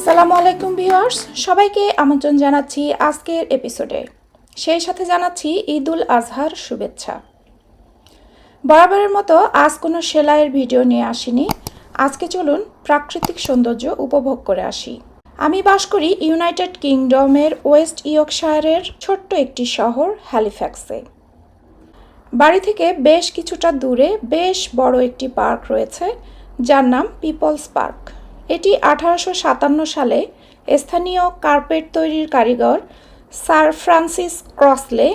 আসসালামু আলাইকুম ভিউয়ার্স, সবাইকে আমন্ত্রণ জানাচ্ছি আজকের এপিসোডে। সেই সাথে জানাচ্ছি ঈদুল আজহার শুভেচ্ছা। বরাবরের মতো আজ কোনো সেলাইয়ের ভিডিও নিয়ে আসিনি। আজকে চলুন প্রাকৃতিক সৌন্দর্য উপভোগ করে আসি। আমি বাস করি ইউনাইটেড কিংডমের ওয়েস্ট ইয়র্কশায়ারের ছোট্ট একটি শহর হ্যালিফ্যাক্সে। বাড়ি থেকে বেশ কিছুটা দূরে বেশ বড় একটি পার্ক রয়েছে, যার নাম পিপলস পার্ক। এটি 1857 সালে স্থানীয় কার্পেট তৈরির কারিগর স্যার ফ্রান্সিস ক্রসলে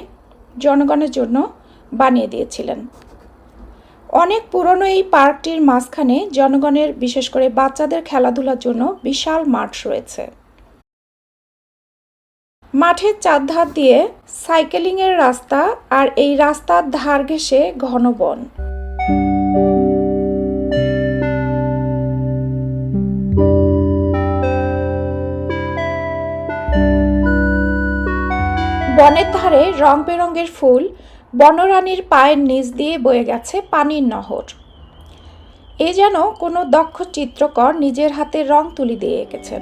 জনগণের জন্য বানিয়ে দিয়েছিলেন। অনেক পুরনো এই পার্কটির মাঝখানে জনগণের, বিশেষ করে বাচ্চাদের খেলাধুলার জন্য বিশাল মাঠ রয়েছে। মাঠের চারধার দিয়ে সাইকেলিংয়ের রাস্তা, আর এই রাস্তার ধার ঘেঁষে ঘন বন। বনের ধারে রং বেরঙের ফুল, বনরানীর পায়ের নিচ দিয়ে বয়ে গেছে পানির নহর। এ যেন কোনো দক্ষ চিত্রকর নিজের হাতে রং তুলি দিয়ে এঁকেছেন।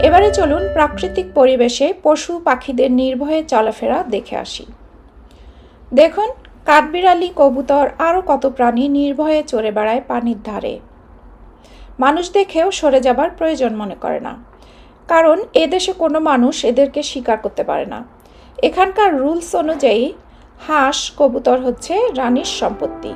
এবারে চলুন প্রাকৃতিক পরিবেশে পশু পাখিদের নির্ভয়ে চলাফেরা দেখে আসি। দেখুন, কাঠবিড়ালি, কবুতর, আরও কত প্রাণী নির্ভয়ে চড়ে বেড়ায় পানির ধারে। মানুষ দেখেও সরে যাবার প্রয়োজন মনে করে না, কারণ এদেশে কোনো মানুষ এদেরকে শিকার করতে পারে না। এখানকার রুলস অনুযায়ী হাঁস, কবুতর হচ্ছে রানীর সম্পত্তি।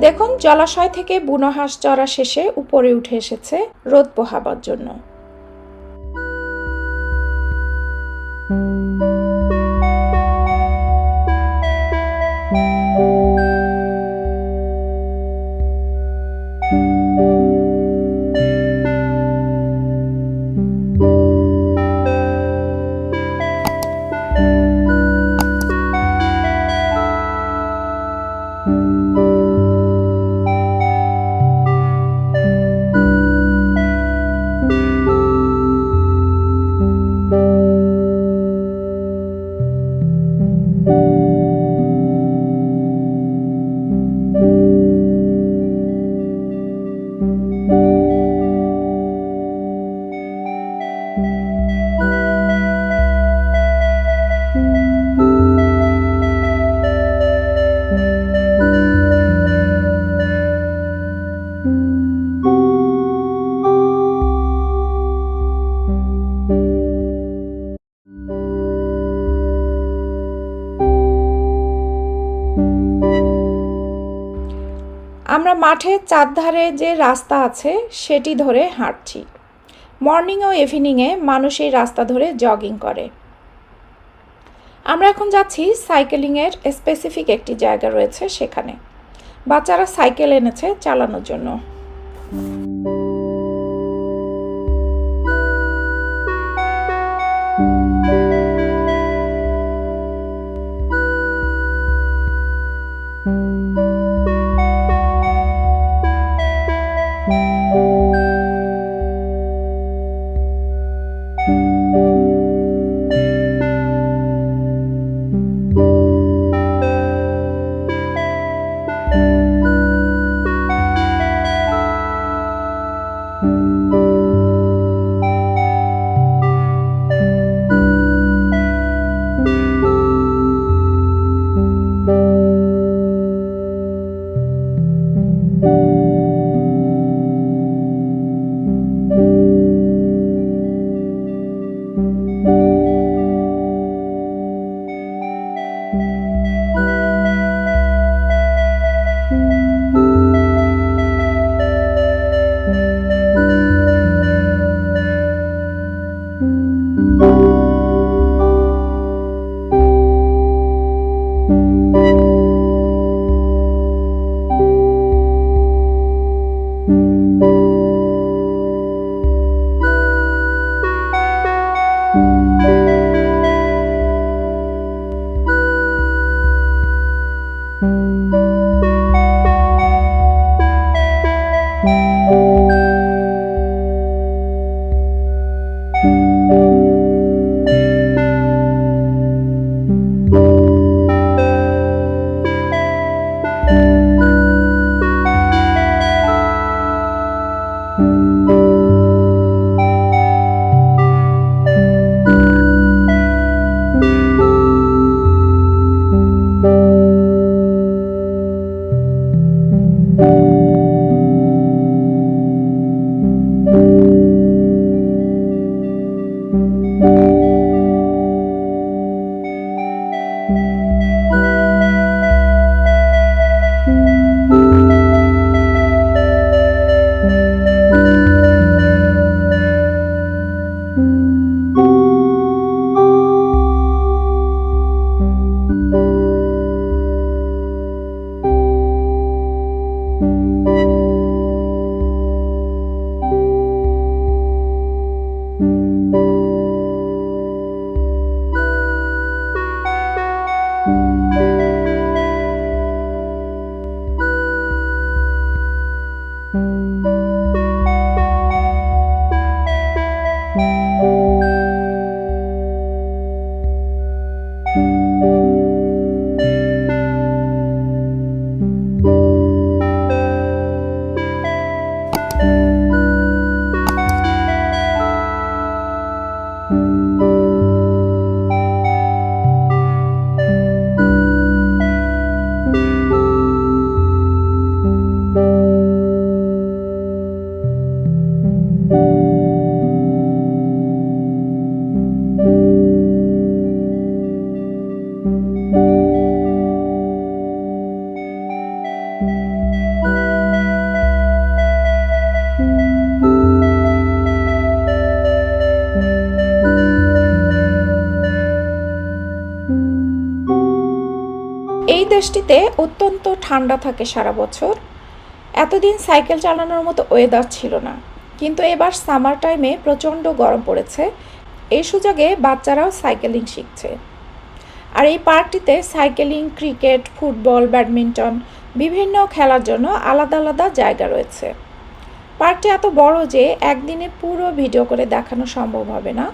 দেখুন, জলাশয় থেকে বুনো হাঁস চড়া শেষে উপরে উঠে এসেছে রোদ পোহাবার জন্য। আমরা মাঠের চারধারে যে রাস্তা আছে সেটি ধরে হাঁটছি। মর্নিং ও ইভিনিংয়ে মানুষ এই রাস্তা ধরে জগিং করে। আমরা এখন যাচ্ছি সাইকেলিংয়ের স্পেসিফিক একটি জায়গা রয়েছে সেখানে। বাচ্চারা সাইকেল এনেছে চালানোর জন্য। এই দেশটিতে অত্যন্ত ঠান্ডা থাকে সারা বছর। এতদিন সাইকেল চালানোর মতো ওয়েদার ছিল না, কিন্তু এবার সামার টাইমে প্রচণ্ড গরম পড়েছে। এই সুযোগে বাচ্চারাও সাইকেলিং শিখছে। আর এই পার্কটিতে সাইকেলিং, ক্রিকেট, ফুটবল, ব্যাডমিন্টন বিভিন্ন খেলার জন্য আলাদা আলাদা জায়গা রয়েছে। পার্কটি এত বড় যে একদিনে পুরো ভিডিও করে দেখানো সম্ভব হবে না।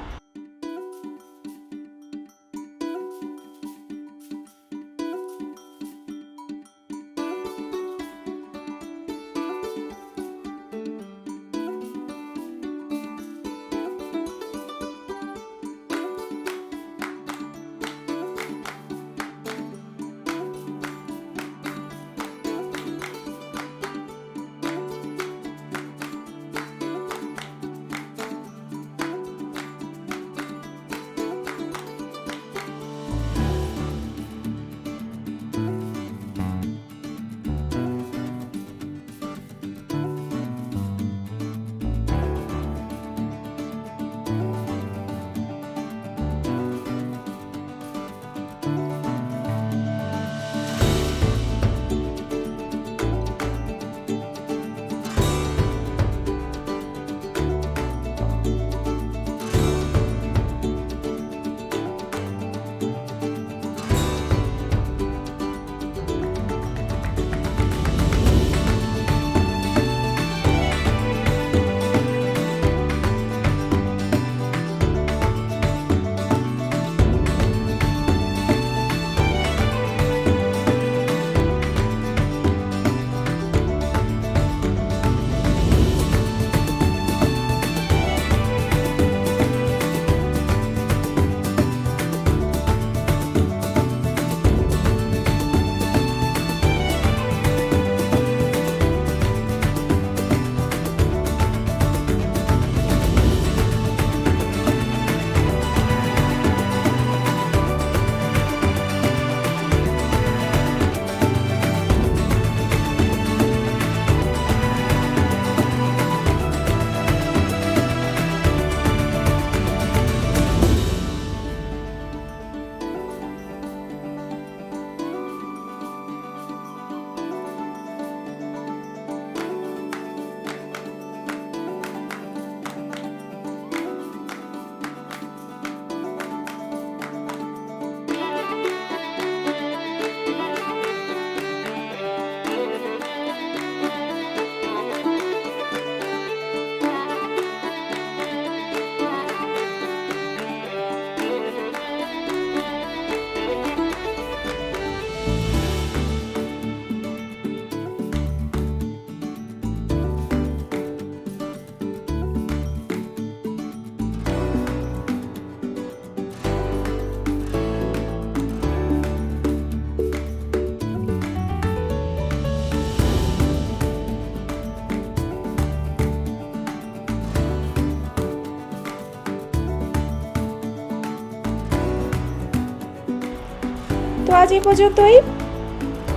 এই পর্যন্তই।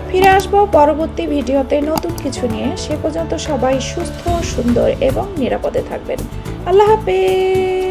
ফিরে আসবো পরবর্তী ভিডিওতে নতুন কিছু নিয়ে। সে পর্যন্ত সবাই সুস্থ, সুন্দর এবং নিরাপদে থাকবেন। আল্লাহ হাফেজ।